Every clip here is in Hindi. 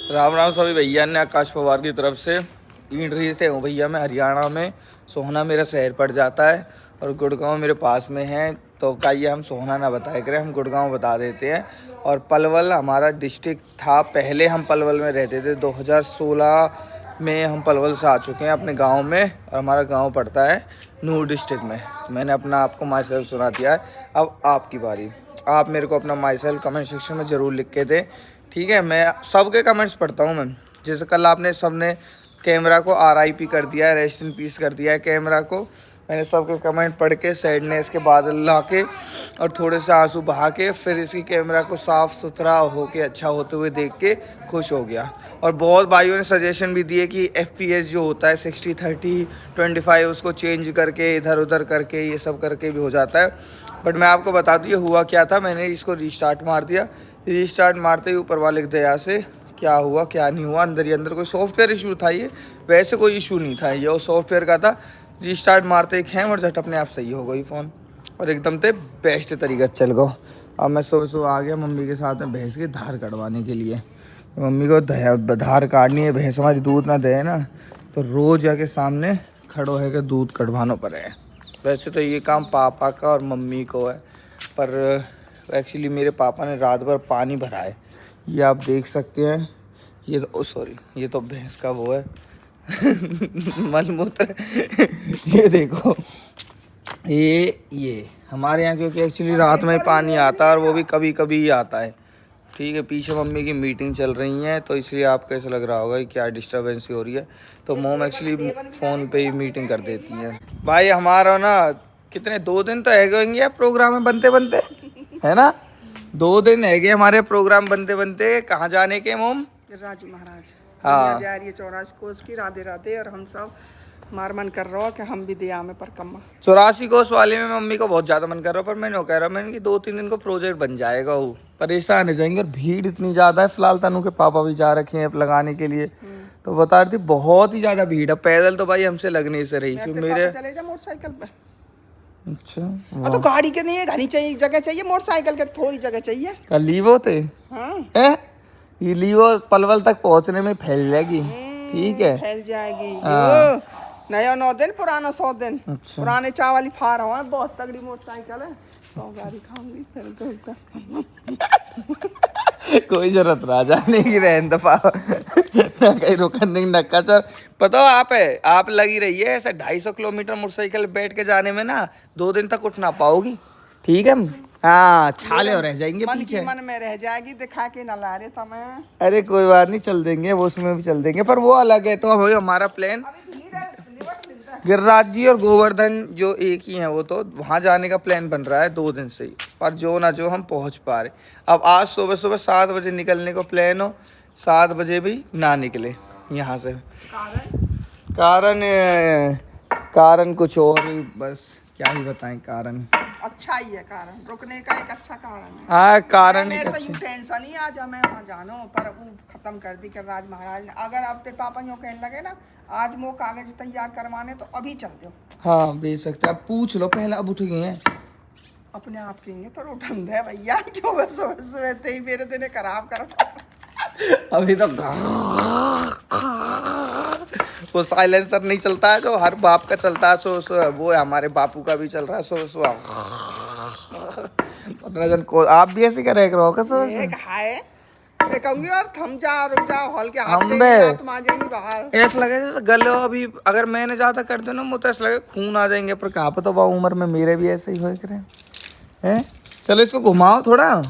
राम राम सभी भैया ने आकाश पवार की तरफ से ईंट रही थे हूँ भैया। मैं हरियाणा में सोहना मेरा शहर पड़ जाता है और गुड़गांव मेरे पास में है। तो कहिए हम सोहना ना बताया करें, हम गुड़गांव बता देते हैं। और पलवल हमारा डिस्ट्रिक्ट था, पहले हम पलवल में रहते थे। 2016 में हम पलवल से आ चुके हैं अपने गांव में और हमारा गांव पड़ता है नूर डिस्ट्रिक्ट में। मैंने अपना आपको माई सेल्फ सुना दिया है, अब आपकी बारी। आप मेरे को अपना माई सेल्फ कमेंट सेक्शन में ज़रूर लिख के दें, ठीक है। मैं सबके कमेंट्स पढ़ता हूँ मैं। जैसे कल आपने सबने कैमरा को RIP कर दिया है, रेस्ट इन पीस कर दिया है कैमरा को। मैंने सबके कमेंट पढ़ के सैडनेस के बादल ला के और थोड़े से आंसू बहा के फिर इसकी कैमरा को साफ़ सुथरा होके अच्छा होते हुए देख के खुश हो गया। और बहुत भाइयों ने सजेशन भी दिए कि FPS जो होता है 60-30-25 उसको चेंज करके इधर उधर करके ये सब करके भी हो जाता है। बट मैं आपको बता दूँ ये हुआ क्या था। मैंने इसको रीस्टार्ट मार दिया। रीस्टार्ट मारते ही ऊपर वाले की दया से क्या हुआ क्या नहीं हुआ, अंदर ही अंदर कोई सॉफ्टवेयर इशू था। ये वैसे कोई इशू नहीं था, ये सॉफ्टवेयर का था। रीस्टार्ट मारते ही खैम और झट अपने आप सही हो गई फ़ोन और एकदम से बेस्ट तरीका चल गया। अब मैं सुबह सुबह आ गया मम्मी के साथ में भैंस की धार कटवाने के लिए। मम्मी को धार काटनी है, भैंस हमारी दूध ना दे ना, तो रोज़ जाके सामने खड़ो है कि दूध कटवाना पड़े है। वैसे तो ये काम पापा का और मम्मी को है, पर एक्चुअली मेरे पापा ने रात भर पानी भरा है। ये आप देख सकते हैं। ये तो सॉरी, ये तो भैंस का वो है मलमूत्र ये देखो, ये हमारे यहाँ क्योंकि एक्चुअली रात में पानी आता है और वो भी कभी कभी ही आता है, ठीक है। पीछे मम्मी की मीटिंग चल रही है तो इसलिए आपको ऐसा लग रहा होगा कि क्या डिस्टर्बेंस हो रही है। तो मोम एक्चुअली फ़ोन पे ही मीटिंग कर देती है। भाई हमारा ना कितने 2 दिन तो है गए प्रोग्राम में बनते बनते, है ना। 2 दिन है गए हमारे प्रोग्राम बनते बनते। कहाँ जाने के मोम? गिरिराज महाराज। हाँ जा रही है 84 कोस की। राधे राधे। और हम सब मार मन कर रहा हो कि हम भी दिया में परिक्रमा। 84 कोस वाले में मम्मी को बहुत ज़्यादा मन कर रहा है, पर मैंने वो कह रहा मैंने कि 2-3 दिन को प्रोजेक्ट बन जाएगा। वो परेशान हो जाएंगे और भीड़ इतनी ज़्यादा है। फिलहाल तनु के पापा भी जा रखे हैं लगाने के लिए, तो बता रही थी बहुत ही ज़्यादा भीड़ है। पैदल तो भाई हमसे लगने से रही क्योंकि मेरे चले जा मोटरसाइकिल पे। अच्छा तो गाड़ी के नहीं है, घनी चाहिए जगह चाहिए, मोटरसाइकिल के थोड़ी जगह चाहिए। कल लीवो थे। हाँ ये लीवो पलवल तक पहुंचने में फैल जाएगी, ठीक है, फैल जाएगी। हाँ। नया 9 दिन, पुराना 100 दिन। अच्छा। पुराने चावल फार हुआ है, बहुत तगड़ी मोटरसाइकिल है। 100 गाड़ी खाऊंगी फिर कोई जरूरत ना जाने की, रहने दफा कहीं रुकन नहीं नक्का सर। पता हो आप लगी रही है ऐसे 250 किलोमीटर मोटरसाइकिल बैठ के जाने में ना 2 दिन तक उठ ना पाओगी, ठीक है। हाँ छाले हो रह जाएंगे मन पीछे, की मन में रह जाएगी, दिखा के ना ला रहे तुम्हें। अरे कोई बात नहीं, चल देंगे वो, उसमें भी चल देंगे, पर वो अलग है। तो हमारा प्लान गिरिराज जी और गोवर्धन जो एक ही हैं, वो तो वहाँ जाने का प्लान बन रहा है 2 दिन से ही, पर जो ना जो हम पहुँच पा रहे। अब आज सुबह सुबह 7 बजे निकलने को प्लान हो, 7 बजे भी ना निकले यहाँ से। कारण कुछ और ही, बस क्या ही बताएं कारण। अच्छा ही है कारण, रुकने का एक अच्छा कारण है। हाँ कारण मेरे तो यूं टेंशन ही आ जा मैं वहाँ जानो, पर वो खत्म कर दी गिरिराज महाराज ने। अगर अब तेरे पापा यूँ कहने लगे ना आज वो कागज तैयार करवाने, तो अभी चल दो। हाँ भेज सकते, आप पूछ लो पहले। अब उठ गए हैं अपने आप कहेंगे तो उठन दे भैया, क्यों बस सुबह ही मेरे दिन खराब कर। अभी तो वो साइलेंसर नहीं चलता है जो हर बाप का चलता है, सो वो है, हमारे बापू का भी चल रहा है सो को आप भी ऐसे क्या रह रहे हो? एक हाय मैं कहूंगी और थम जा, रुक जा, हॉल के हाथ हम दे बे आत्मा जाएंगी बाहर। ऐसा लगे जैसे गले हो। अभी अगर मैंने ज्यादा कर देना मुझे ऐसा लगे खून आ जाएंगे, पर कहाँ पे तो वह उम्र में मेरे भी ऐसे ही हो रहे हैं। चलो इसको घुमाओ थोड़ा,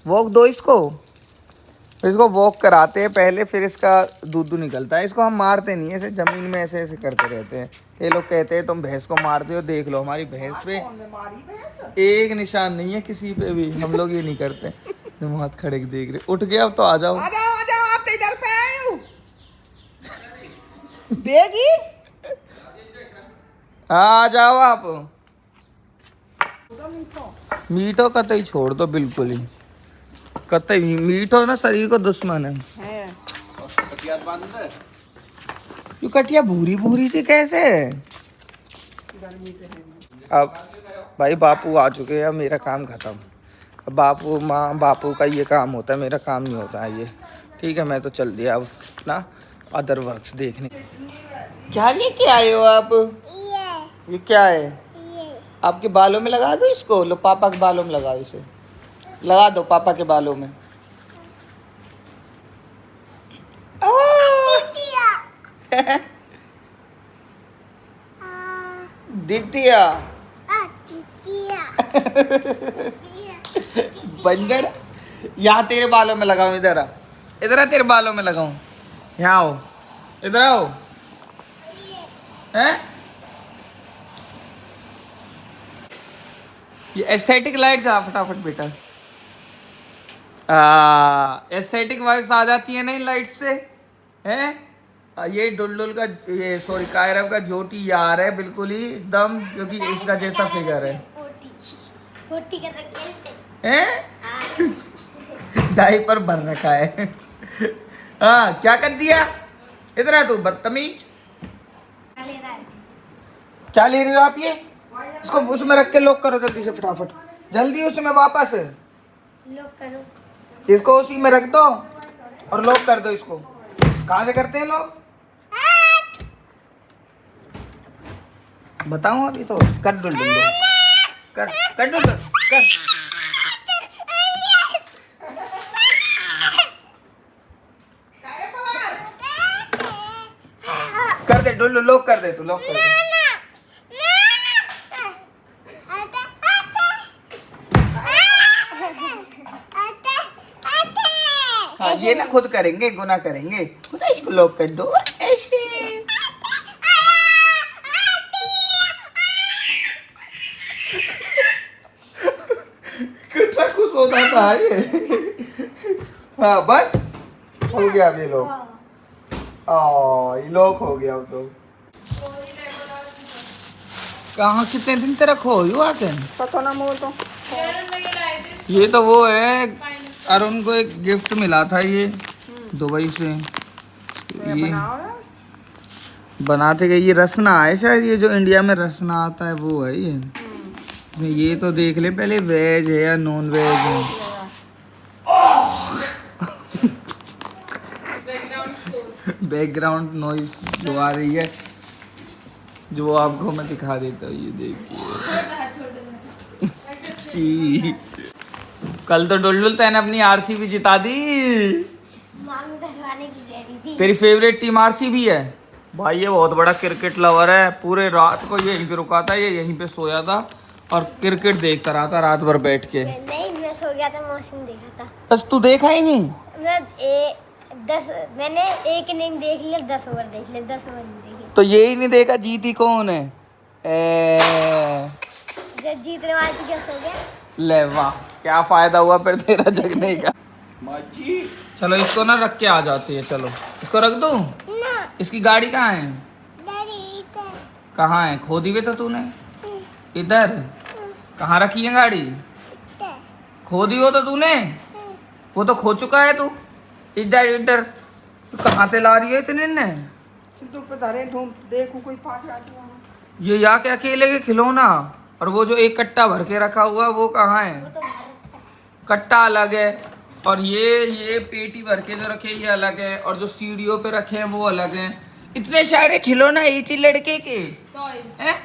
वॉक दो इसको वॉक कराते हैं पहले, फिर इसका दूध निकलता है। इसको हम मारते नहीं है, ऐसे जमीन में ऐसे ऐसे करते रहते हैं। ये लोग कहते हैं तुम भैंस को मारते हो, देख लो हमारी भैंस पे एक निशान नहीं है किसी पे भी, हम लोग ये नहीं करते। तुम हाथ खड़े देख रहे, उठ गया अब तो आ जाओ आ जाओ आप तो इधर पे आए हो। देगी आ जाओ आप। मीठो कतई छोड़ दो, बिल्कुल ही कतई मीठो ना शरीर को दुश्मन है। यू कटिया भूरी भूरी सी कैसे? अब भाई बापू आ चुके हैं, मेरा काम खत्म। बापू माँ बापू का ये काम होता है, मेरा काम नहीं होता है ये। ठीक है, मैं तो चल दिया अब ना अदर वर्क्स देखने। क्या लेके आए हो आप? ये क्या है? आपके बालों में लगा दो इसको। लो पापा के बालों में लगाओ इसे। लगा दो पापा के बालों में। दितिया बंदर। यहाँ तेरे बालों में लगाऊं। इधर आ, इधर आ, तेरे बालों में लगाऊं। यहाँ आओ, इधर आओ। हैं? ये एस्थेटिक लाइट जा फटाफट बेटा। एस्थेटिक वाइब्स आ जाती है ना इन लाइट से, हैं? ये डुलडुल का, ये सॉरी कायरव का जोटी यार है बिल्कुल ही एकदम, क्योंकि इसका जैसा फिगर है। हैं? डायपर भर रखा है। हाँ क्या कर दिया? इधर आ तू बदतमीज। क्या ले रही हो आप? ये इसको उसमें रख के लॉक करो जल्दी से, फटाफट जल्दी उसमें वापस लॉक करो। इसको उसी में रख दो और लॉक कर दो इसको। कहाँ से करते हैं लोग? बताऊं अभी तो। कर डुल डुल कर कर डुल डुल कर। कर दे डुल डुल, लॉक कर दे, तू लॉक कर दे। हाँ ये ना खुद करेंगे, गुना करेंगे। गुना इसको लॉक कर दो ऐसे। कितना खुश होता था ये। हाँ बस हो गया अब ये लॉक। ये लॉक हो गया अब तो। कहाँ कितने दिन तक रखो यू आके? पता ना मोर तो। ये तो वो है, अरुण को एक गिफ्ट मिला था ये दुबई से। ये बनाते गए, ये रसना है शायद, ये जो इंडिया में रसना आता है वो है ये। ये तो देख ले पहले, वेज है या नॉन वेज है। बैकग्राउंड नॉइस जो आ रही है, जो आपको मैं दिखा देता हूँ, ये देखिए। कल तो डुलडुल तैने अपनी आरसीबी जिता दी। मामी घरवाने की कह रही थी। तेरी फेवरेट टीम आरसीबी है? भाई ये बहुत बड़ा क्रिकेट लवर है। पूरे रात को ये यहीं पे रुका था, ये यहीं पे सोया था और क्रिकेट देखता रहा था रात भर बैठ के। नहीं मैं सो गया था, मौसम देखा था। बस तू देखा ही नहीं? मैंने एक इनिंग देख लिया, 10 ओवर देख लिया, 10 ओवर नहीं देखे। तो यही नहीं देखा जीती कौन है? जब जीतने वाली थी क्या सो गया? ले वाह, क्या फायदा हुआ फिर तेरा जगने का। चलो इसको ना रख के आ जाती है। चलो इसको रख दूं? इसकी गाड़ी कहाँ है? कहाँ है? खो दी हुई तो तूने इधर। कहाँ रखी है गाड़ी? खो दी हो तो तूने? वो तो खो चुका है तू। इधर इधर कहाँ से ला रही है इतने ने? सिद्धू पे धरे ढूंढ देखो कोई पाँच आती। ये या के अकेले के खिलौना, और वो जो एक कट्टा भर के रखा हुआ वो कहाँ है? कट्टा अलग है, और ये पेटी भर के जो रखे ये अलग है, और जो सीढ़ियों पे रखे हैं वो अलग है। इतने सारे खिलौना एक ही लड़के के हैं?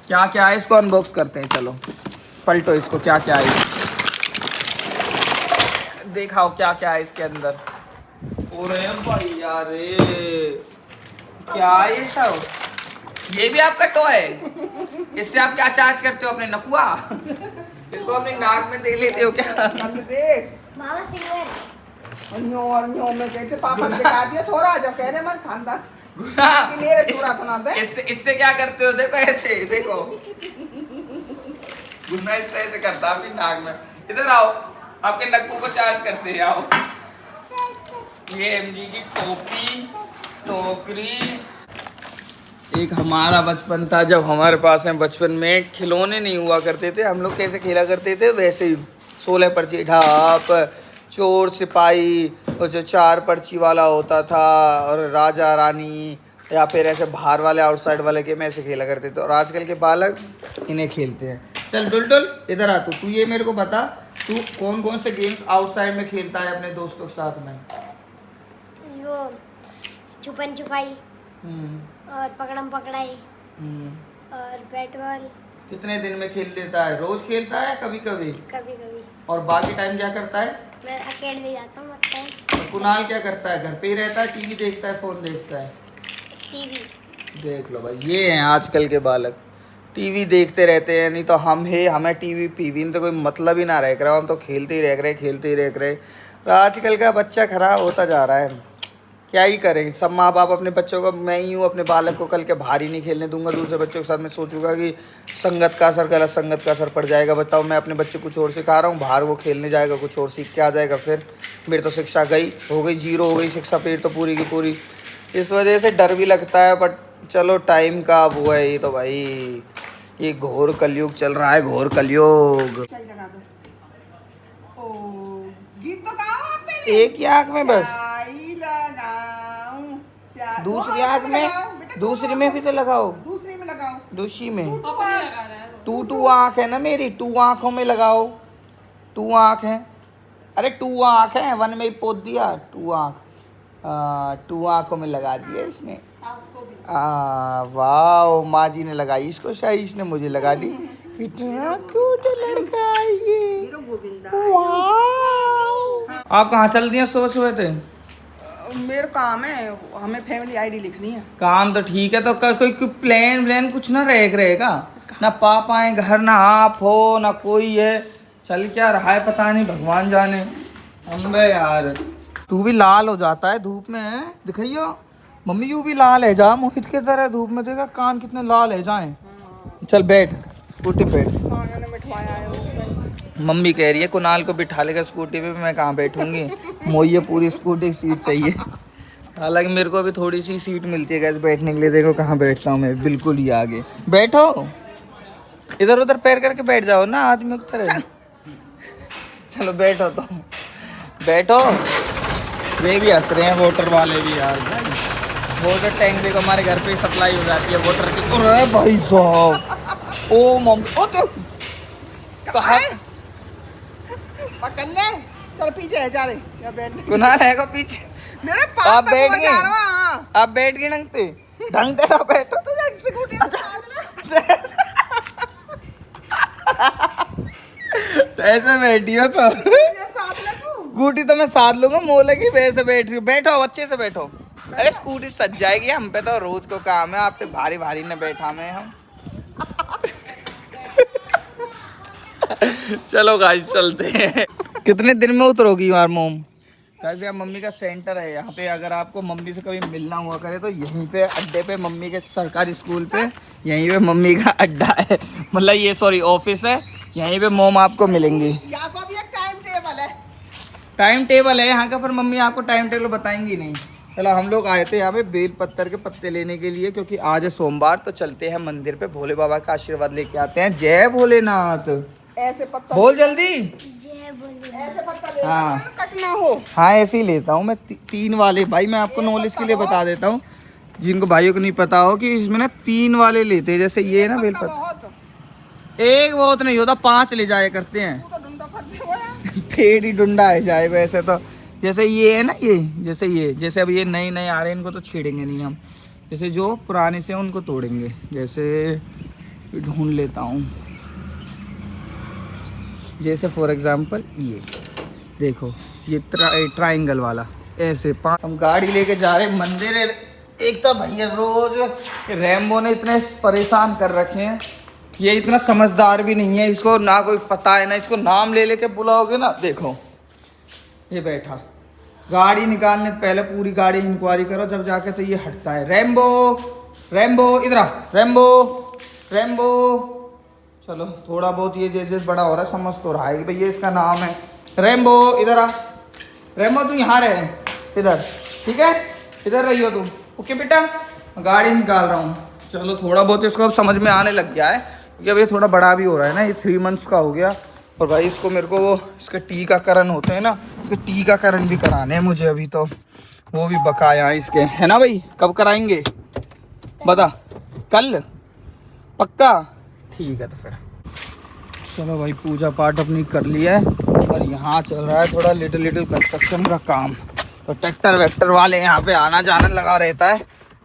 क्या क्या है? इसको अनबॉक्स करते हैं। चलो पलटो इसको, क्या क्या है दिखाओ, क्या क्या है इसके अंदर। अरे भाई यार क्या है ये सब? ये भी आपका टॉय है? इससे आप क्या चार्ज करते हो? अपने नकुआ इसको अपनी नाक में दे लेते हो क्या? देख मामा सिंगर अन्यो में कहते पापा सिखा दिया छोरा, जब कह रहे मत खानदान मेरे छोरा तो ना दे। इससे क्या करते हो? देखो ऐसे, देखो गुना इससे ऐसे करता अपनी नाक में। इधर आओ, आपके नक्कू को चार्ज करते हैं। आओ, ये एमजी की टोकरी। एक हमारा बचपन था जब हमारे पास में बचपन में खिलौने नहीं हुआ करते थे। हम लोग कैसे खेला करते थे वैसे ही, 16 पर्ची ढाप, चोर सिपाही, और जो 4 पर्ची वाला होता था, और राजा रानी, या फिर ऐसे बाहर वाले आउटसाइड वाले गेम ऐसे खेला करते थे। और आजकल के बालक इन्हें खेलते हैं। चल डुलडुल इधर आ तू ये मेरे को बता, तू कौन कौन से गेम्स आउटसाइड में खेलता है अपने दोस्तों के साथ में? वो छुपन छुपाई हम्म और पकड़म पकड़ाई हम्म। और बैट बॉल। कितने दिन में खेल लेता है? रोज खेलता है कभी कभी? कभी कभी और बाकी टाइम क्या करता है? मैं अकेडमी जाता हूँ लगता है। और कुणाल क्या करता है? घर पे ही रहता है, टीवी देखता है, फोन देखता है? टीवी। देख लो भाई, ये हैं आजकल के बालक, टीवी देखते रहते हैं। नहीं तो हमें टीवी पीवी में तो कोई मतलब ही ना रह रहा, हम तो खेलते ही रह रहे। तो आजकल का बच्चा खराब होता जा रहा है, क्या ही करें। सब माँ बाप अपने बच्चों को, मैं ही हूँ अपने बालक को कल के बाहर ही नहीं खेलने दूंगा दूसरे बच्चों के साथ। मैं सोचूंगा कि संगत का असर, गलत संगत का असर पड़ जाएगा। बताओ, मैं अपने बच्चे कुछ और सिखा रहा हूँ, बाहर वो खेलने जाएगा कुछ और सीख के आ जाएगा, फिर मेरी तो शिक्षा हो गई जीरो हो गई शिक्षा, फिर तो पूरी की पूरी। इस वजह से डर भी लगता है, बट चलो टाइम का वो है। ये तो भाई ये घोर कलयुग चल रहा है, घोर कलयुग। चाय लगा दो। ओ गीत तो गाओ आप पहले। एक ही आँख में बस, चाय लगाऊं, चाय- दूसरी दो आँख में, लगाओ, बेटा, दूसरी में भी तो लगाओ, दूसरी में लगाओ। दूसरी में। टू टू आँख है ना मेरी, 2 आँखों में लगाओ। 2 आँख है, अरे 2 आँख है, 1 में ही पोत दिया। 2 आँख, 2 आँखों में लगा दिया इसने। वाह, माँ जी ने लगाई इसको, शायद ने मुझे लगा दी। कितना क्यूट लड़का है ये। हीरो गोविंदा। वाह। आप कहाँ चल दिए सुबह सुबह थे? मेरा काम है, हमें फैमिली आईडी लिखनी है। काम तो ठीक है, तो कोई प्लान कुछ ना रहेगा ना? पापा है घर, ना आप हो, ना कोई है। चल क्या रहा है पता नहीं, भगवान जाने। अम्बे यार, तू भी लाल हो जाता है धूप में, है दिखाइयो। मम्मी यू भी लाल है जा, मोहित की तरह धूप में। देखा कान कितने लाल है जाए। चल बैठ स्कूटी पे। खाने ने मिठवाया है उसमें। मम्मी कह रही है कुणाल को बिठा लेगा स्कूटी पे, मैं कहाँ बैठूंगी, मोहिए पूरी स्कूटी सीट चाहिए। हालांकि मेरे को अभी थोड़ी सी सीट मिलती है गैस बैठने के लिए। देखो कहाँ बैठता हूँ मैं, बिल्कुल ही आगे। बैठो, इधर उधर पैर करके बैठ जाओ ना आदमी की तरह। चलो बैठो, तो बैठो। वे भी हंस रहे हैं वाटर वाले भी यार। वाटर टैंक देखो, हमारे घर पे सप्लाई हो जाती है वाटर की। अरे भाई साहब, ओ मम्मी, ओ तो कहाँ पकड़ ले, चल पीछे है जा रहे या बैठ। कुणाल है को पीछे। मेरे आप पास बैठ जा गए, रहा हाँ। आप बैठ गए ढंग से बैठो। तो जा स्कूटी से साथ ले। तो ऐसे बैठी हो तो ये साथ ले तू। स्कूटी तो मैं साथ लूंगा, मोले की वैसे बैठ रही हूँ। बैठो अच्छे से बैठो। अरे स्कूटी सज जाएगी, हम पे तो रोज को काम है, आप पे भारी भारी ने बैठा में हम। चलो गाइस चलते हैं। कितने दिन में उतरोगी यार मोम? कैसे यार, मम्मी का सेंटर है यहाँ पे। अगर आपको मम्मी से कभी मिलना हुआ करे तो यहीं पे अड्डे पे, मम्मी के सरकारी स्कूल पे यहीं पे मम्मी का अड्डा है, मतलब ये सॉरी ऑफिस है। यहीं पे मोम आपको मिलेंगी। यहाँ को भी एक टाइम टेबल है। टाइम टेबल है यहाँ का, पर मम्मी आपको टाइम टेबल बताएंगी नहीं। चलो हम लोग आए थे यहाँ पे बेल पत्तर के पत्ते लेने के लिए, क्योंकि आज है सोमवार। तो चलते हैं मंदिर पे, भोले बाबा का आशीर्वाद लेके आते हैं। जय भोलेनाथ। ऐसे पत्ता बोल जल्दी। जय बोले। ऐसे पत्ता ले हाँ। कट ना हो। हाँ ऐसे ही लेता हूँ मैं, 3 वाले। भाई मैं आपको नॉलेज के लिए बता देता हूँ, जिनको भाइयों को नहीं पता हो, कि इसमें ना 3 वाले लेते हैं। जैसे ये ना बेल पत्ता, बहुत एक बहुत नहीं होता, 5 ले जाया करते हैं। तू तो ढूंढा करते हो यार। पेड़ ही ढूंढा है जाए वैसे तो। जैसे ये है ना, ये जैसे अब ये नए नए आ रहे हैं, इनको तो छेड़ेंगे नहीं हम। जैसे जो पुराने से उनको तोड़ेंगे। जैसे ढूंढ लेता हूँ, जैसे फॉर एग्जांपल ये देखो, ये ट्रायंगल वाला। ऐसे 5 हम गाड़ी लेके जा रहे हैं मंदिर। एक तो भैया रोज रैम्बो ने इतने परेशान कर रखे हैं, ये इतना समझदार भी नहीं है, इसको ना कोई पता है ना, इसको नाम ले लेके बुलाओगे ना। देखो ये बैठा, गाड़ी निकालने पहले पूरी गाड़ी इंक्वायरी करो, जब जाके तो ये हटता है। रैम्बो रैम्बो इधर आ, रैम्बो रैम्बो। चलो थोड़ा बहुत ये जैसे बड़ा हो रहा है, समझ तो रहा है कि भैया इसका नाम है रैम्बो। इधर आ रैम्बो, तू यहाँ रहे इधर, ठीक है? इधर रही हो तुम, ओके बेटा? गाड़ी निकाल रहा हूँ। चलो थोड़ा बहुत इसको अब समझ में आने लग गया है, क्योंकि अब ये थोड़ा बड़ा भी हो रहा है ना, ये 3 मंथ्स का हो गया। और भाई इसको मेरे को वो इसके टीकाकरण होते हैं ना, इसके टीकाकरण भी कराने हैं मुझे अभी, तो वो भी बकाया है इसके, है ना भाई? कब कराएंगे बता? कल पक्का? ठीक है तो फिर चलो भाई, पूजा पाठ अपनी कर लिया है। और यहाँ चल रहा है थोड़ा लिटिल कंस्ट्रक्शन का काम। तो ट्रैक्टर वैक्टर वाले यहाँ पे आना जाना लगा रहता है।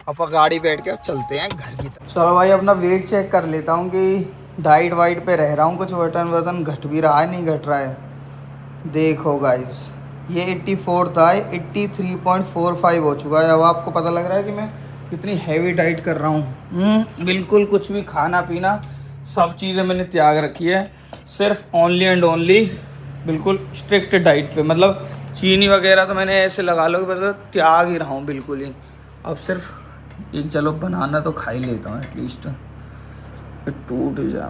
अपन गाड़ी बैठ के अब चलते हैं घर की तरफ। चलो भाई अपना वेट चेक कर लेता हूँ कि डाइट वाइट पे रह रहा हूँ, कुछ वजन घट भी रहा है नहीं घट रहा है। देखो गाइस ये 84 था, 83.45 हो चुका है। अब आपको पता लग रहा है कि मैं कितनी हैवी डाइट कर रहा हूँ। बिल्कुल कुछ भी खाना पीना सब चीज़ें मैंने त्याग रखी है, सिर्फ ओनली एंड ओनली बिल्कुल स्ट्रिक्ट डाइट पे। मतलब चीनी वगैरह तो मैंने ऐसे लगा लो कि मतलब त्याग ही रहा हूँ बिल्कुल ही। अब सिर्फ एक चलो बनाना तो खा ही लेता हूँ एटलीस्ट। टूट जा,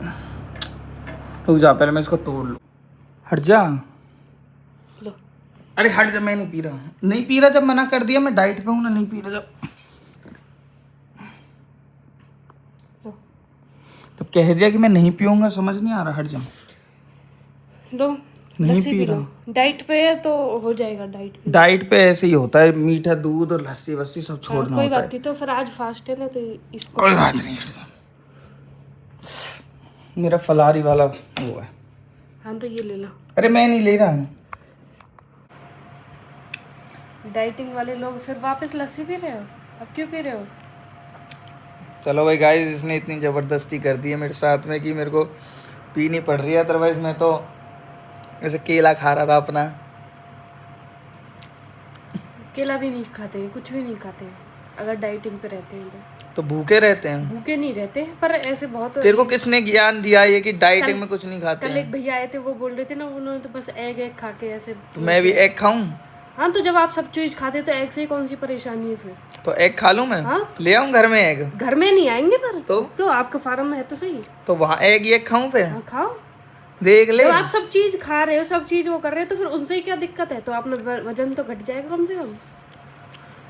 रुक जा पहले मैं इसको तोड़ लूँ। हट जा, लो। अरे हट जा, मैं नहीं पी रहा, नहीं पी रहा। जब मना कर दिया मैं डाइट पे हूँ ना, नहीं पी रहा जब। तब कह दिया कि मैं नहीं पीऊंगा, समझ नहीं आ रहा। हट जा, लो नहीं लस्सी पी पी रहा। लो। डाइट पे है तो हो जाएगा डाइट पे। डाइट पे ऐसे ही होता है, मीठा दूध और लस्सी वस्सी सब छोड़ना कोई होता बात है। नहीं, तो फिर आज फास्ट है ना तो इसको कोई बात नहीं, हट जा। मेरा फलारी वाला वो है। हाँ तो ये ले लो। अरे मैं नहीं ले रहा हूँ। डाइटिंग वाले लोग फिर वापस लस्सी पी रहे हो, अब क्यों पी रहे हो? चलो भाई गाइस, इसने इतनी ज़बरदस्ती कर दी है मेरे साथ में कि मेरे को पीनी पड़ रही है। अदरवाइज मैं तो ऐसे केला खा रहा था अपना। केला भी नहीं खाते, कुछ भी नहीं खाते अगर डाइटिंग पे रहते हैं तो भूखे रहते हैं। भूखे नहीं रहते, पर ऐसे बहुत। तेरे को किसने ज्ञान दिया ये कि डाइटिंग में कुछ नहीं खाते कल हैं? एक भैया आए थे, वो बोल रहे थे ना, उन्होंने तो बस एग खा के ऐसे। तो मैं भी एग खाऊं? हाँ तो जब आप सब चीज खाते तो एग से कौन सी परेशानी है फिर? तो एग खा लूं मैं? हाँ? ले आऊं घर में एग? घर में नहीं आएंगे पर तो आपका फार्म में है तो सही। तो वहाँ एग खाऊं फिर? हाँ खाओ। देख ले, तो आप सब चीज खा रहे हो, सब चीज वो कर रहे हो, तो फिर उनसे ही क्या दिक्कत है? तो आपने वजन तो घट जाएगा कम से कम।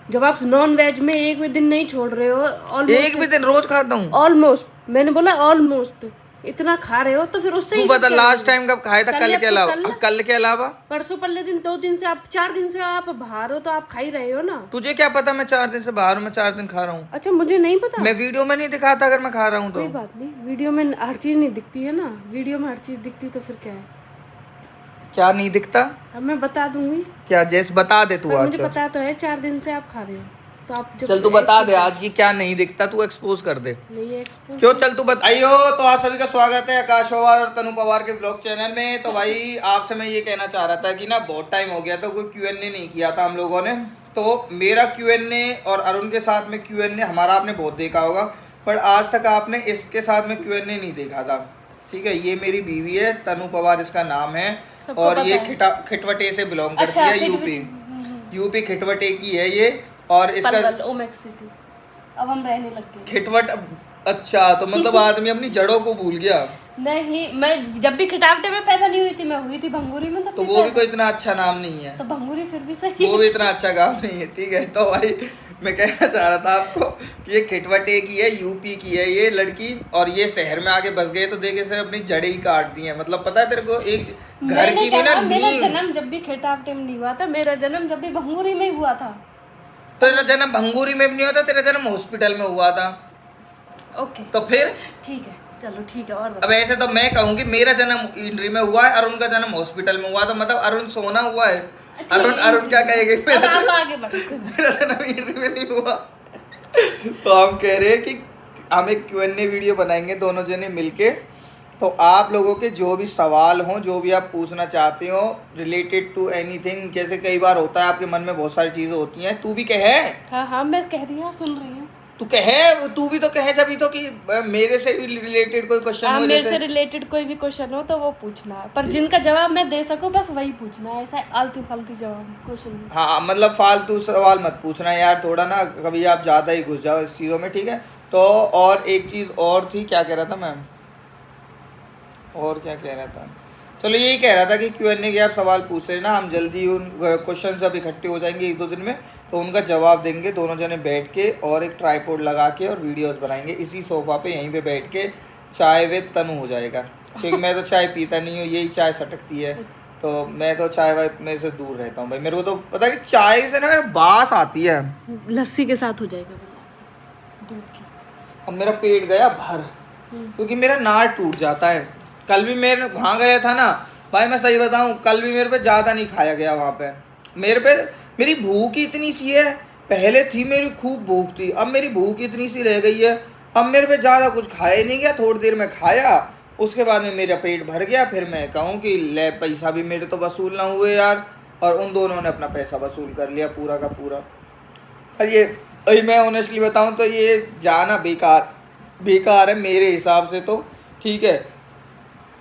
जब आप नॉन वेज में एक भी दिन नहीं छोड़ रहे हो, एक भी दिन रोज खाता हूँ ऑलमोस्ट, मैंने बोला ऑलमोस्ट इतना खा रहे हो, तो फिर उससे तू ही बता लास्ट टाइम कब खाया था? कल के अलावा? कल? कल के अलावा परसों पल्ले दिन, 2 दिन से आप 4 दिन से आप बाहर हो, तो आप खा ही रहे हो ना। तुझे क्या पता मैं 4 दिन से बाहर हूँ? मैं 4 दिन खा रहा हूँ। अच्छा मुझे नहीं पता। मैं वीडियो में नहीं दिखाता अगर मैं खा रहा हूँ तो। कोई बात नहीं, वीडियो में हर चीज नहीं दिखती है ना, वीडियो में हर चीज दिखती तो फिर क्या है? क्या नहीं दिखता? अब मैं बता दूंगी। क्या जैसे बता दे तू पर आज। मुझे पता तो है 4 दिन से आप खा रहे हो, तो आप जब चल तू बता दे आज की क्या नहीं दिखता, तू एक्सपोज कर दे। नहीं एक्सपोज। क्यों, चल तू बताइयो। तो आप सभी का स्वागत है आकाश पवार और तनु पवार के ब्लॉग चैनल में। तो भाई आपसे मैं ये कहना चाह रहा था कि ना बहुत टाइम हो गया था, कोई Q&A नहीं किया था हम लोगों ने। तो मेरा Q&A और अरुण के साथ में Q&A हमारा आपने बहुत देखा होगा, पर आज तक आपने इसके साथ में Q&A नहीं देखा था। ठीक है, ये मेरी बीवी है, तनु पवार इसका नाम है, और ये खिटवटे से बिलोंग करती है, यूपी खिटवटे की है ये। और इसका ओमेक्स सिटी, अब हम रहने लग गए खिटवट। अच्छा, तो मतलब आदमी अपनी जड़ों को भूल गया। नहीं, मैं जब भी खिटावटे में पैदा नहीं हुई थी, मैं हुई थी भंगूरी में। तो वो भी कोई इतना अच्छा नाम नहीं है। तो भंगूरी फिर भी सही, वो भी इतना अच्छा काम नहीं है। ठीक है, तो भाई मैं कहना चाह रहा था आपको कि ये खिटवटे की है, यूपी की है ये लड़की, और ये शहर में आके बस गए तो देखे सिर्फ अपनी जड़ें ही काट दी हैं। मतलब पता है तेरे को, एक घर की भी ना मेरा नींव। जन्म जब भी खिटावटे में नहीं हुआ था, मेरा जन्म जब भी भंगूरी में ही हुआ था। तेरा जन्म भंगूरी में भी नहीं होता, तेरा जन्म हॉस्पिटल में हुआ था। ओके तो फिर ठीक है, चलो ठीक है। और अब ऐसे तो मैं कहूँ कि मेरा जन्म इंड्री में हुआ है, अरुण का जन्म हॉस्पिटल में हुआ, तो मतलब अरुण सोना हुआ है। अरुण क्या कहेगा? अब आगे बढ़ो। मेरा जन्म इंड्री में नहीं हुआ। तो हम कह रहे हैं कि हम एक Q&A वीडियो बनाएंगे दोनों जने मिलके। तो आप लोगों के जो भी सवाल हों, जो भी आप पूछना चाहते हो रिलेटेड टू एनीथिंग, जैसे कई बार होता है आपके मन में बहुत सारी चीजें होती हैं, तू भी कहे। हाँ हाँ मैं कह रही हूँ, सुन रही हूँ। तू कहे, तू भी तो कहे जब तो कि मेरे से रिलेटेड कोई क्वेश्चन हो। मेरे से रिलेटेड कोई भी क्वेश्चन हो तो वो पूछना है, पर जिनका जवाब मैं दे सकूं बस वही पूछना है, ऐसा आलतू फालतू जवाब क्वेश्चन नहीं। हाँ, मतलब फालतू सवाल मत पूछना यार, थोड़ा ना कभी आप ज़्यादा ही घुस जाओ इस चीज़ों में। ठीक है, तो और एक चीज़ और थी, क्या कह रहा था मैं, और क्या कह रहा था, चलो यही कह रहा था कि Q&A के आप सवाल पूछ रहे ना, हम जल्दी उन क्वेश्चन जब इकट्ठे हो जाएंगे 1-2 दिन में, तो उनका जवाब देंगे दोनों जने बैठ के, और एक ट्राईपोड लगा के और वीडियोस बनाएंगे इसी सोफा पे, यहीं पे बैठ के। चाय विद तनु हो जाएगा, क्योंकि मैं तो चाय पीता नहीं हूँ, यही चाय सटकती है, तो मैं तो चाय वाय में से दूर रहता हूँ भाई। मेरे को तो पता नहीं, चाय से ना बास आती है। लस्सी के साथ हो जाएगा दूध की। अब मेरा पेट गया भर, क्योंकि मेरा नार टूट जाता है। कल भी मैं वहाँ गया था ना, भाई मैं सही बताऊं, कल भी मेरे पे ज़्यादा नहीं खाया गया वहाँ पे। मेरी भूख ही इतनी सी है, पहले थी मेरी खूब भूख थी, अब मेरी भूख इतनी सी रह गई है। अब मेरे पे ज़्यादा कुछ खाया ही नहीं गया, थोड़ी देर में खाया, उसके बाद में मेरा पेट भर गया। फिर मैं कहूँ कि ले पैसा भी मेरे तो वसूल ना हुए यार, और उन दोनों ने अपना पैसा वसूल कर लिया पूरा का पूरा। और ये मैं ऑनेस्टली बताऊँ तो ये जाना बेकार है मेरे हिसाब से तो। ठीक है,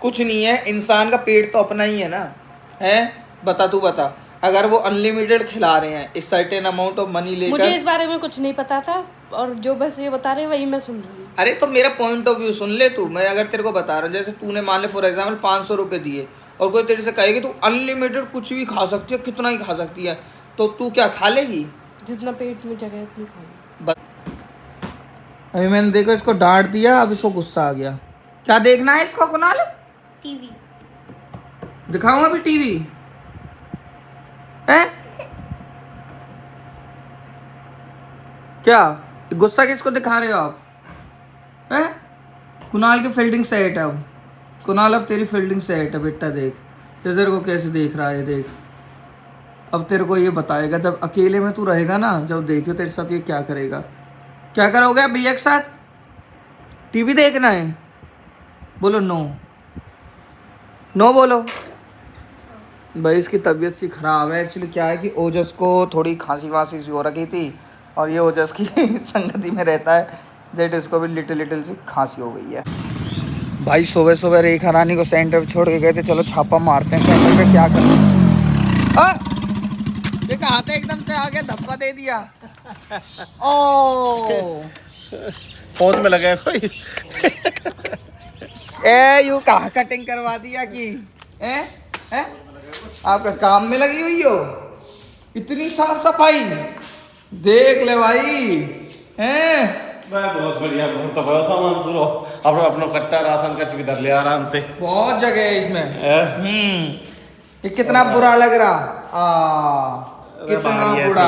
कुछ नहीं है, इंसान का पेट तो अपना ही है ना, है? बता तू बता, अगर वो अनलिमिटेड खिला रहे हैं इस सर्टेन अमाउंट ऑफ मनी लेकर। मुझे इस बारे में कुछ नहीं पता था, और जो बस ये बता रहे वही मैं सुन रही हूँ। अरे तो मेरा पॉइंट ऑफ व्यू सुन ले तू। मैं अगर तेरे को बता रहा हूँ, जैसे तूने मान ले फॉर एग्जाम्पल 500 रुपये दिए, और कोई तेरे से कहेगी तू अनलिमिटेड कुछ भी खा सकती है, कितना ही खा सकती है, तो तू क्या खा लेगी? जितना पेट में जगह उतनी खाऊंगी। अभी मैंने देखो इसको डांट दिया, अब इसको गुस्सा आ गया। क्या देखना है इसको कुणाल? टीवी दिखाऊं अभी टीवी? है क्या गुस्सा किसको दिखा रहे हो आप? हैं? कुणाल की फील्डिंग सेट है अब। कुणाल अब तेरी फील्डिंग सेट है बेटा। देख ये तेरे को कैसे देख रहा है, देख। अब तेरे को ये बताएगा जब अकेले में तू रहेगा ना, जब देखियो तेरे साथ ये क्या करेगा। क्या करोगे भैया के साथ? टीवी देखना है? बोलो नो, नो बोलो। भाई इसकी तबीयत सी ख़राब है। एक्चुअली क्या है कि ओजस को थोड़ी खांसी वासी सी हो रखी थी, और ये ओजस की संगति में रहता है, जेट इसको भी लिटिल सी खांसी हो गई है। भाई सुबह सुबह रेखा रानी को सेंटर पे छोड़ के गए थे, चलो छापा मारते हैं सेंटर पे क्या करें। ये कहा था एकदम से आगे धप्पा दे दिया। ओ फोन में लगा है कोई। यू कहा कटिंग करवा दिया कि है? आपका काम में लगी हुई हो? इतनी साफ सफाई देख ले भाई, हैं? मैं बहुत बढ़िया घूम तो गया था मंसूरो, अपना कट्टा राशन का चुकी ले आराम से। बहुत जगह है इसमें। ये कितना बुरा लग रहा। कितना बुरा।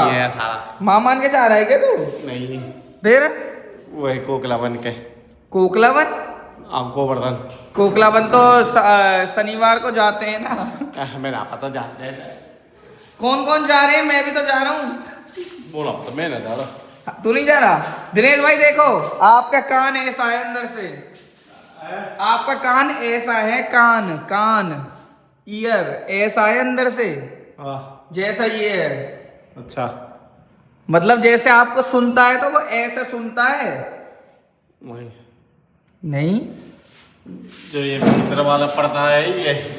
मामान के जा रहा है क्या तू? नहीं, फिर वही कोकला बन के। कोकलावन? आपको बर्तन कोकलावन तो शनिवार को जाते हैं ना। मेरा पता जाते हैं। कौन कौन जा रहे हैं? मैं भी तो जा रहा हूँ। बोला तो मैं ना जा रहा। तू नहीं जा रहा? दिनेश भाई देखो, आपका कान ऐसा है अंदर से, आपका कान ऐसा है, कान ईयर ऐसा है अंदर से, जैसा ये है। अच्छा, मतलब जैसे आपको सुनता है तो वो ऐसे सुनता है। वही नहीं, जो ये भीतर वाला पड़ता है,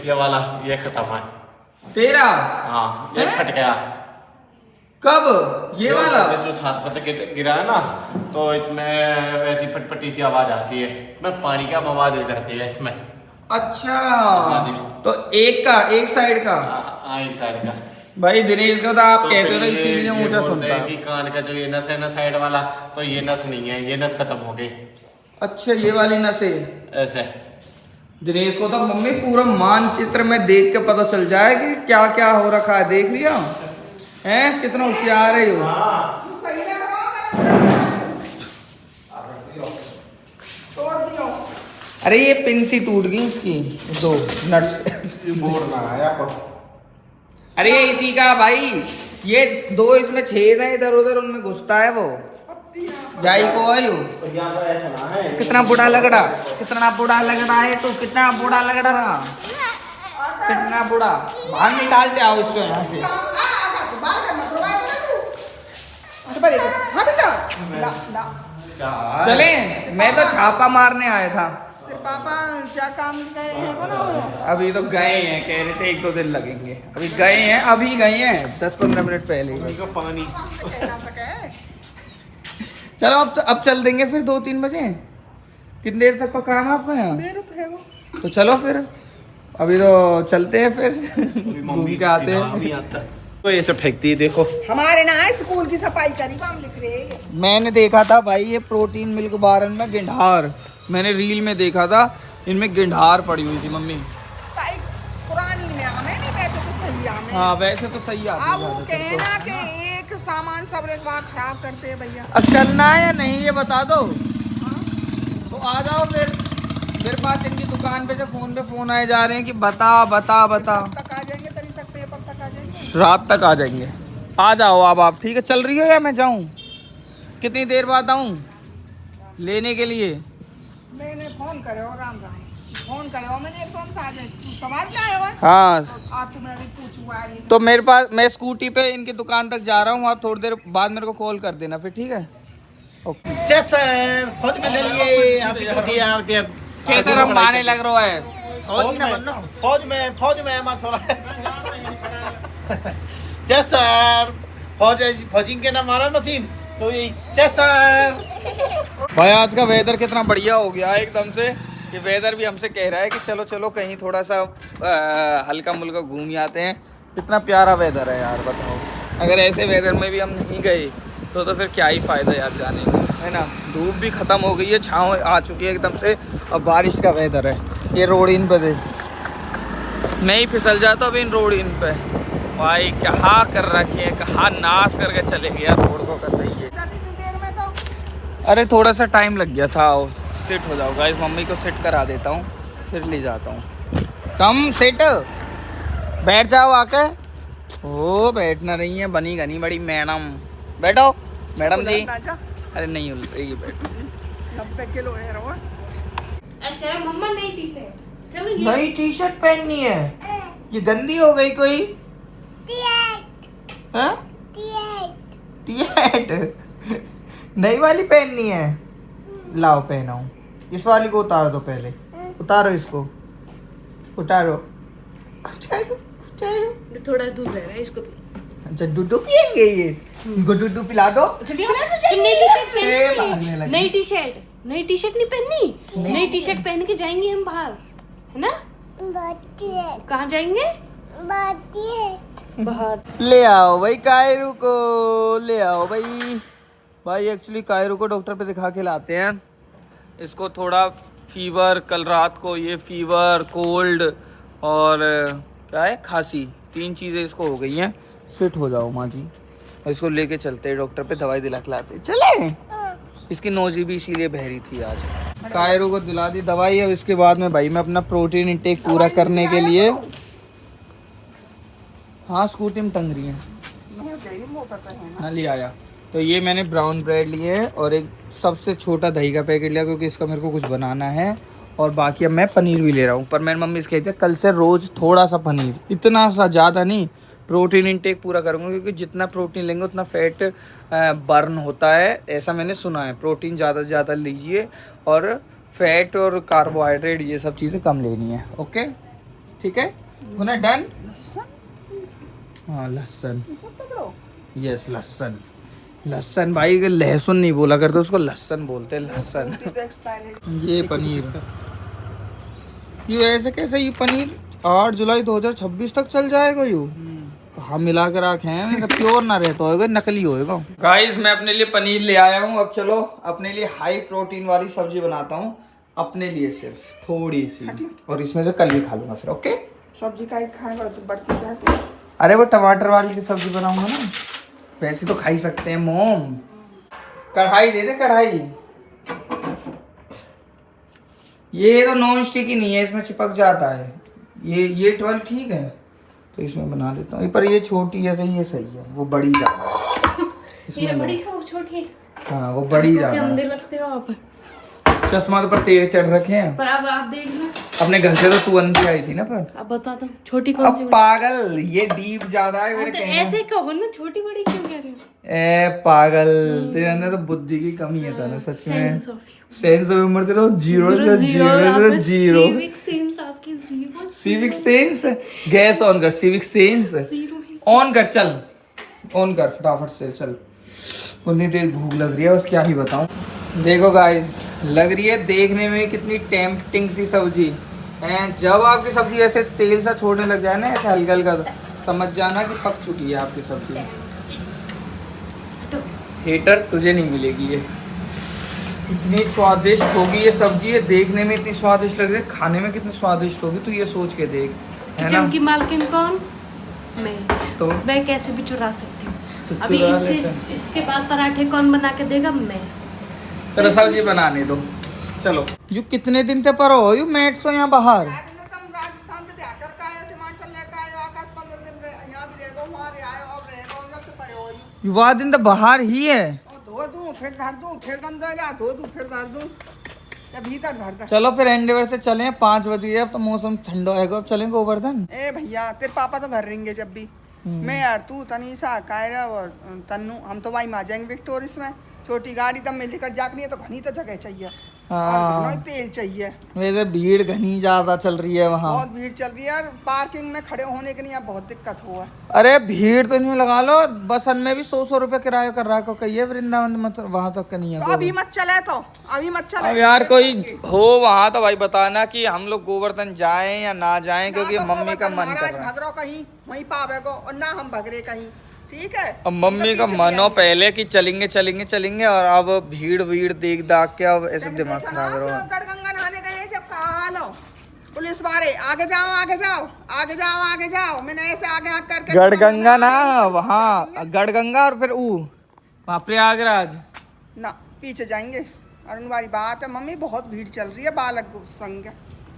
ये वाला ये खत्म है तेरा। हाँ, ये फट गया। कब? ये वाला जो छत पर गिरा है ना, तो इसमें वैसी फटफटी सी आवाज आती है। इसमें पानी का बवाल करती है इसमें। अच्छा, हाँ जी। तो एक साइड का। हाँ, एक साइड का। भाई दिनेश का तो आप तो कहते हो फिर इसीलिए ये ऊंचा बोलते सुनता हैं है। कि कान का जो ये नस है ना साइड वाला, तो ये नस नहीं है, ये नस खत्म हो गई। अच्छा, ये वाली नसें। ऐसे दिनेश को तो मम्मी पूरा मानचित्र में देख के पता चल जाए कि क्या क्या हो रखा है। देख लिया हैं? कितना होशियार है यो। सही लग रहा तोड़ दियो। अरे ये पिन सी टूट गई इसकी, दो नट्स। बोर ना आया आपको। अरे ये इसी का भाई, ये दो इसमें छेद है, इधर उधर उनमें घुसता है वो। जाई को आयो। ऐसा ना है। कितना बुरा लग रहा, कितना बुरा लग रहा है तो, कितना बुरा लग रहा, कितना बुरा। बाहर निकालते आओ इसको यहाँ से। हाँ बेटा, चले, मैं तो छापा मारने आया था। तेरे पापा क्या काम गए हैं बोलो? अभी तो गए हैं, कह रहे थे 1-2 दिन लगेंगे। अभी गए हैं, अभी गए हैं 10-15 मिनट पहले। पानी कहना सके। चलो अब चल देंगे फिर 2-3 बजे। कितनी देर तक का काम है आपका यहाँ? मेरे तो है वो। तो चलो फिर, अभी तो चलते हैं फिर, घूम के आते हैं। तो ये सब फेंकती है, देखो। हमारे ना स्कूल की सफाई करी हम लिख रहे। मैंने देखा था भाई ये प्रोटीन मिल्क बारन में गिंढार, मैंने रील में देखा था, इनमें गिंढार पड़ी हुई थी मम्मी। पुरानी में हमें नहीं कहते तो सही हमें। हाँ वैसे तो सही आती अब वो है। कहे ना कि एक सामान सब एक बार खराब करते हैं भैया। अब चलना है या नहीं ये बता दो। तो आ जाओ फिर। मेरे पास इनकी दुकान पे से फोन आए जा रहे हैं कि बता बता बता। कब तक आ जाएंगे तेरी सब पेपर तक आ जाएंगे? रात तक आ जाएंगे। आ जाओ अब आप, ठीक है? चल रही हो या मैं जाऊँ? कितनी देर बाद आऊँ लेने के लिए? मैंने फोन करे हो राम राम, फोन करे हो मैंने एकदम से आ जाए, तू समाज में आया हुआ है? हाँ तो आ तू मैं अभी पूछूंगा आगे। तो मेरे पास, मैं स्कूटी पे इनकी दुकान तक जा रहा हूँ, आप थोड़ी देर बाद मेरे को कॉल कर देना फिर, ठीक है? ओके। सर फौज में चलिए आपकी ड्यूटी यहाँ पे। कैसे रमाने लग रहा है? फौज में हमारा थोड़ा चेस सर, फौजी के नाम मारा मशीन तो यही चेस सर। भाई आज का वेदर कितना बढ़िया हो गया एकदम से। ये वेदर भी हमसे कह रहा है कि चलो चलो कहीं थोड़ा सा हल्का मुल्का घूम आते हैं। कितना प्यारा वेदर है यार, बताओ। अगर ऐसे वेदर में भी हम नहीं गए तो फिर क्या ही फ़ायदा यार जाने का, है ना? धूप भी ख़त्म हो गई है, छाँव आ चुकी है एकदम से, और बारिश का वेदर है। ये रोड इन पे देख, मैं ही फिसल जाता अभी इन रोड इन पे। भाई क्या कर रखे हैं, कहाँ नाश करके चले गया रोड को करते ही। जाती तू देर में तो अरे थोड़ा सा टाइम लग गया था। सेट हो जाओ गाइस, मम्मी को सेट करा देता हूँ फिर ले जाता हूँ। कम सेट, बैठ जाओ आके। ओ बैठना नहीं है, बनी गनी बड़ी मैडम। बैठो मैडम जी। राजा अरे नहीं उल रही, बैठो। 90 किलो है रो। ऐसा मम्मा नई टी शर्ट, चलो ये नई टी शर्ट पहननी है? ये गंदी हो गई कोई? हाँ? टी-शर्ट नई वाली पहननी है? लाओ पहनाऊं। इस वाली को उतार दो पहले, उतारो इसको, उतारो उतारो उतारो। थोड़ा दूर रह रहा है इसको। अच्छा दूध पियेंगे ये? इनको दूध पिला दो। नई टी शर्ट ए, भागने लगी। नई टी शर्ट नहीं पहननी। नई टी शर्ट पहन के जाएंगे हम बाहर, है ना? कहाँ जाएंगे? बाहर। ले आओ भाई कायरू को, ले आओ भाई। भाई एक्चुअली कायरू को डॉक्टर पे दिखा के लाते हैं। इसको थोड़ा फीवर, कल रात को ये फीवर, कोल्ड और क्या है, खांसी, 3 चीज़ें इसको हो गई हैं। फिट हो जाओ माँ जी, और इसको लेके चलते हैं डॉक्टर पे, दवाई दिला के लाते। चले, इसकी नोजी भी इसीलिए बहरी थी आज। कायरू को दिला दी दवाई। अब इसके बाद में भाई मैं अपना प्रोटीन इंटेक पूरा करने के लिए, हाँ स्कूटी में टंग रही है, हाँ ले आया। तो ये मैंने ब्राउन ब्रेड लिए हैं और एक सबसे छोटा दही का पैकेट लिया, क्योंकि इसका मेरे को कुछ बनाना है। और बाकी अब मैं पनीर भी ले रहा हूँ, पर मेरी मम्मी से कहती है कल से रोज़ थोड़ा सा पनीर, इतना सा ज़्यादा नहीं। प्रोटीन इंटेक पूरा करूँगा, क्योंकि जितना प्रोटीन लेंगे उतना फैट बर्न होता है, ऐसा मैंने सुना है। प्रोटीन ज़्यादा से ज़्यादा लीजिए और फैट और कार्बोहाइड्रेट ये सब चीज़ें कम लेनी है। ओके ठीक है, गुना डन। हाँ लहसुन, यस लहसुन। लहसुन भाई, लहसुन नहीं बोला करते उसको, लहसुन बोलते हैं, लहसुन। ये पनीर, ये ऐसे कैसे, ये पनीर 8 जुलाई 2026 तक चल जाएगा यू? हम मिला कर रखे हैं, प्योर ना रहता होगा, नकली होएगा। गाइस मैं अपने लिए पनीर ले आया हूँ। अब चलो अपने लिए हाई प्रोटीन वाली सब्जी बनाता हूँ, अपने लिए सिर्फ थोड़ी सी, और इसमें से कल भी खा लूंगा फिर। ओके सब्जी का ही खाएगा तो बढ़ती जाए तो। अरे वो टमाटर वाली की सब्जी बनाऊंगा ना, वैसे तो खा ही सकते हैं मोम। कढ़ाई दे दे, कढ़ाई। ये तो नॉन स्टिक ही नहीं है, इसमें चिपक जाता है। ये 12 ठीक है, तो इसमें बना देता हूँ। पर ये छोटी है तो ये सही है, वो बड़ी ज्यादा है। ये बड़ी है वो छोटी है? हाँ वो बड़ी ज्यादा अंधे है। लगते हो आप। चश्मा तो पर तेरे चढ़ रखे हैं। पर अब आप देखना, अपने घर से तो तू अंधी आई थी ना। पर अब बता दो छोटी कौन अब सी? पागल, ये डीप ज्यादा है मेरे तो कहने। ऐसे कहो ना, छोटी बड़ी क्यों कह रहे हो? ए पागल, तेरे अंदर तो बुद्धि की कमी है था ना सच में। Sense of sense of humour तेरा 0 0 सिविक सेंस आपकी 0। सिविक सेंस, गैस ऑन कर, सिविक सेंस 0 ऑन कर, चल ऑन कर फटाफट से चल। उतनी देर भूख लग रही है बस, क्या ही बताऊं। देखो गाइस, लग रही है देखने में कितनी टेम्पटिंग सी सब्जी है। जब आपकी सब्जी ऐसे तेल सा छोड़ने लग जाए ना, ऐसे हल्का हल्का, समझ जाना कि पक चुकी है आपकी सब्जी। हेटर तुझे नहीं मिलेगी ये। इतनी स्वादिष्ट होगी ये सब्जी, ये देखने में इतनी स्वादिष्ट लग रही है, खाने में कितनी स्वादिष्ट होगी तू ये सोच के देख, है ना। किचन की मालकिन कौन? मैं। तो मैं कैसे भी चुरा सकती हूँ। तो अभी चुरा लेते हैं। इसके बाद पराठे कौन बना के देगा? मैं। चलो सब्जी बनाने दो, चलो यू कितने दिन से पर हो यू मैट सो यहाँ बाहर तुम राजस्थान में जाकर का आए टमाटर लेकर आए आकाश 15 दिन यहाँ भी रहेगा वहाँ आए और रहेगा जब से परे हो युवा दिन तो बाहर ही है और धो दूँ फिर धर दूँ फिर गंदा जा धो दूँ फिर धर दूँ या भीतर धर दे। चलो फिर एंडेवर से चलें 5 बज गए अब तो मौसम ठंडा होएगा अब चलें गोवर्धन। ए भैया तेरे पापा तो घर रहेंगे जब भी मैं यार तू तनीषा कायरा और तन्नू हम तो वहीं आ जाएंगे विक्टोरिस में छोटी गाड़ी तब में लेकर जाकर है तो घनी तो जगह चाहिए और घना तेल चाहिए। वैसे भीड़ घनी ज्यादा चल रही है वहाँ बहुत भीड़ चल रही है यार पार्किंग में खड़े होने के लिए यहाँ बहुत दिक्कत हुआ। अरे भीड़ तो नहीं लगा लो बसन में भी 100 रुपए किराया कर रहा है कहिए वृंदावन में तो वहाँ तक का नहीं है तो अभी मत चले तो अभी मत चले अब यार कोई हो वहाँ तो भाई बताना कि हम लोग गोवर्धन जाएं या ना जाएं क्योंकि मम्मी का मन कर रहा है भगरो कहीं वहीं पावे को और ना हम भगरे कहीं ठीक है। अब मम्मी का मन हो पहले कि चलेंगे चलेंगे चलेंगे और अब भीड़ भीड़ देख दाख के अब ऐसे दिमाग खराब हो रहा है। गढ़गंगा नहाने गए जब कहा हाल हो पुलिस वाले आगे जाओ आगे जाओ आगे जाओ आगे जाओ मैंने ऐसे आगे करके गढ़गंगा ना वहाँ गढ़गंगा और फिर वहाँ प्रयागराज ना पीछे जाएंगे और उनवारी बात है मम्मी बहुत भीड़ चल रही है बालक संग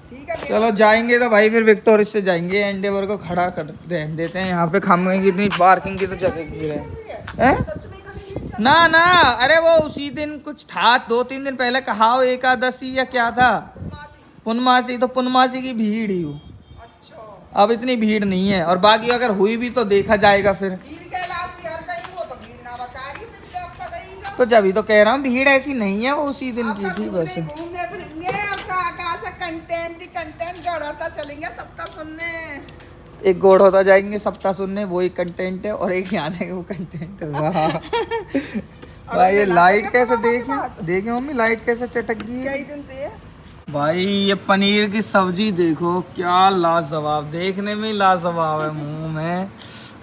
ठीक है। चलो जाएंगे तो भाई फिर विक्टोरिया से जाएंगे एंडेवर को खड़ा कर देते हैं यहाँ पे खाने की इतनी पार्किंग की तो जगह की है ना ना अरे वो उसी दिन कुछ था 2-3 दिन पहले कहा हो एकादशी या क्या था पुन्नमासी तो पुन्नमासी की भीड़ ही हो अब इतनी भीड़ नहीं है और बाकी अगर हुई भी तो देखा जाएगा फिर तो जब तो कह रहा हूँ भीड़ ऐसी नहीं है वो उसी दिन की थी बस कंटेंट गढ़ता चलेंगे सप्ताह सुनने एक गोड़ होता जाएंगे सप्ताह सुनने वो एक कंटेंट है और एक यहाँ जाएंगे वो कंटेंट है वाह भाई ये लाइट कैसे देखे मम्मी लाइट कैसे चटक गई है भाई ये पनीर की सब्जी देखो क्या लाजवाब देखने में लाजवाब है मुंह में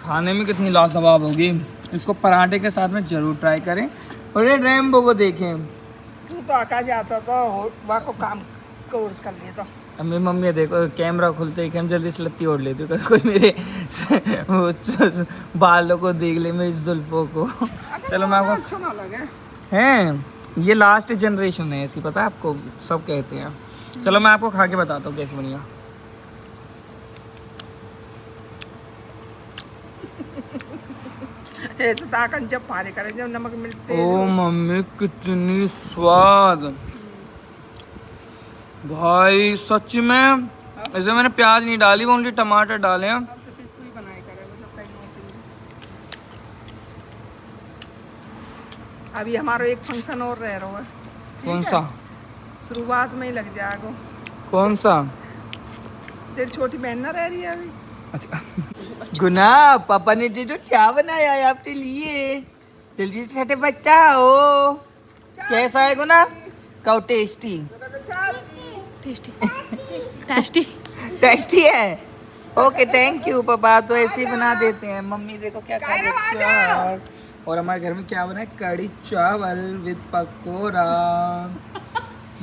खाने में कितनी लाजवाब होगी इसको पराठे के साथ में जरूर ट्राई करें और ये रैम्बो को देखें तू तो आकाश जाता तो वहाँ को काम कोर्स कर लिया तो अब मेरी मम्मी देखो कैमरा खुलते ही हम जल्दी से लत्ती ओढ़ लेती हूँ कोई मेरे बालों को देख ले मेरी जुल्फों को। चलो मैं आपको अच्छा ना लगे हैं ये लास्ट जनरेशन है ऐसी पता है आपको सब कहते हैं। चलो मैं आपको खा के बताता हूँ कैसे बनिया। ऐसे ताकन जब पारे करें जब नमक मिलते ओ मम्मी कितनी स्वाद भाई सच में ऐसे मैंने प्याज नहीं डाली ओनली टमाटर डाले हैं। अभी हमारा एक फंक्शन और रह रहा है। कौन सा? शुरुआत में ही लग जाएगा। कौन सा? तेरी छोटी बहन ना रह रही है अभी। अच्छा गुना पापा ने दे दो क्या बनाया है आपके लिए जल्दी से बच्चा हो कैसा है गुना काउ टेस्टी टेस्टी टेस्टी टेस्टी है ओके थैंक यू पापा तो ऐसे ही बना देते हैं। मम्मी देखो क्या खा रही है और हमारे घर में क्या बना है कड़ी चावल विद पकोड़ा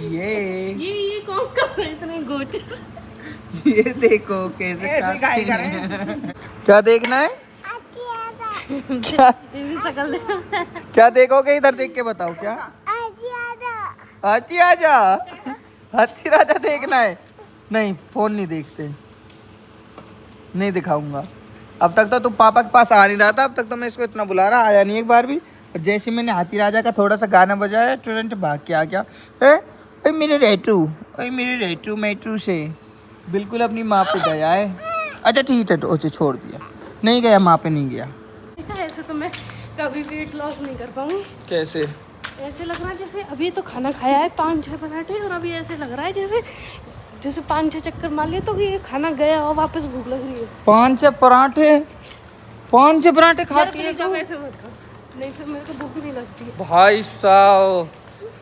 ये कौन कर रहे इतने गोचस ये देखो कैसे ऐसे गाय करें। क्या देखना है क्या ये भी शकल क्या देखोगे इधर देख के बताओ क्या हाथी आजा हाथी राजा देखना है नहीं फोन नहीं देखते नहीं दिखाऊंगा। अब तक तो तू पापा के पास आ नहीं रहा था अब तक तो मैं इसको इतना बुला रहा आया नहीं एक बार भी और जैसे मैंने हाथी राजा का थोड़ा सा गाना बजाया तुरंत भाग के आ गया है मेरे रेटू मेटू से बिल्कुल अपनी माँ पे गया है। अच्छा ठीक है तो उसे छोड़ दिया नहीं गया माँ पे नहीं गया। ऐसे तो मैं कभी वेट लॉस नहीं कर पाऊंगी। कैसे? ऐसे लग रहा है जैसे अभी तो खाना खाया है 5-6 पराठे और अभी ऐसे लग रहा है जैसे 5-6 चक्कर मार लिए तो ये खाना गया और वापस भूख लग रही है। 5-6 पराठे खाती है सब ऐसे मत खाओ नहीं फिर मेरे को भूख नहीं लगती है। भाई साहब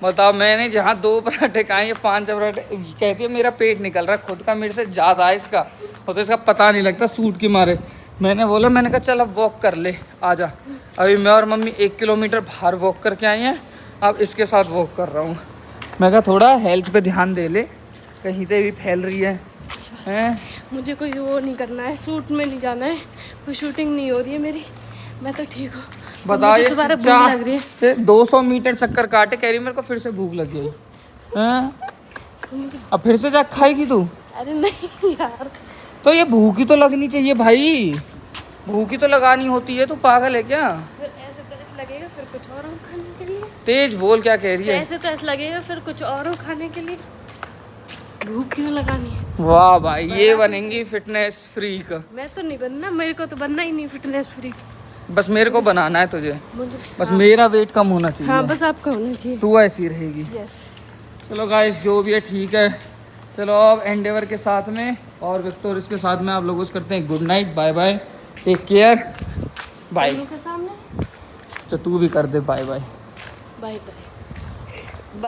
बताओ मैंने जहाँ 2 पराठे खाए ये 5 पराठे कहती है मेरा पेट निकल रहा है खुद का मेरे से ज़्यादा है इसका और तो इसका पता नहीं लगता सूट के मारे। मैंने कहा चल अब वॉक कर ले आजा। अभी मैं और मम्मी 1 किलोमीटर बाहर वॉक करके आई हैं अब इसके साथ वॉक कर रहा हूँ। मैं कहा थोड़ा हेल्थ पे ध्यान दे ले कहीं पे भी फैल रही है हैं। मुझे कोई वो नहीं करना है शूट में नहीं जाना है कोई शूटिंग नहीं हो रही है मेरी मैं तो ठीक हूँ। बताइए दोबारा भूख लग रही है 200 मीटर चक्कर काटे कह रही मेरे को फिर से भूख लग गई हैं। खाऊंगी। अब फिर से जाके खाएगी तू? अरे नहीं यार, तो ये भूखी तो लगनी चाहिए भाई, भूखी तो लगानी होती है, तू पागल है क्या? फिर ऐसे तो ऐसा लगेगा फिर कुछ और हो खाने के लिए। तेज बोल, क्या कह रही है? ऐसे तो ऐसा लगेगा फिर कुछ और हो खाने के लिए। भूख क्यों लगानी है? वाह भाई, ये बनेंगी फिटनेस फ्रीक। मैं तो नहीं बनना, मेरे को तो बनना ही नहीं फिटनेस फ्री। बस मेरे को बनाना है तुझे, मुझे बस मेरा वेट कम होना चाहिए। हाँ बस आपका होना चाहिए। तू ऐसी रहेगी। यस। चलो गाइस, जो भी है ठीक है। चलो अब एंडेवर के साथ में और विक्टोरिस के साथ में आप लोगों से करते हैं good night, bye bye, take care, bye. के सामने तो तू भी कर दे बाय बाय। Bye bye.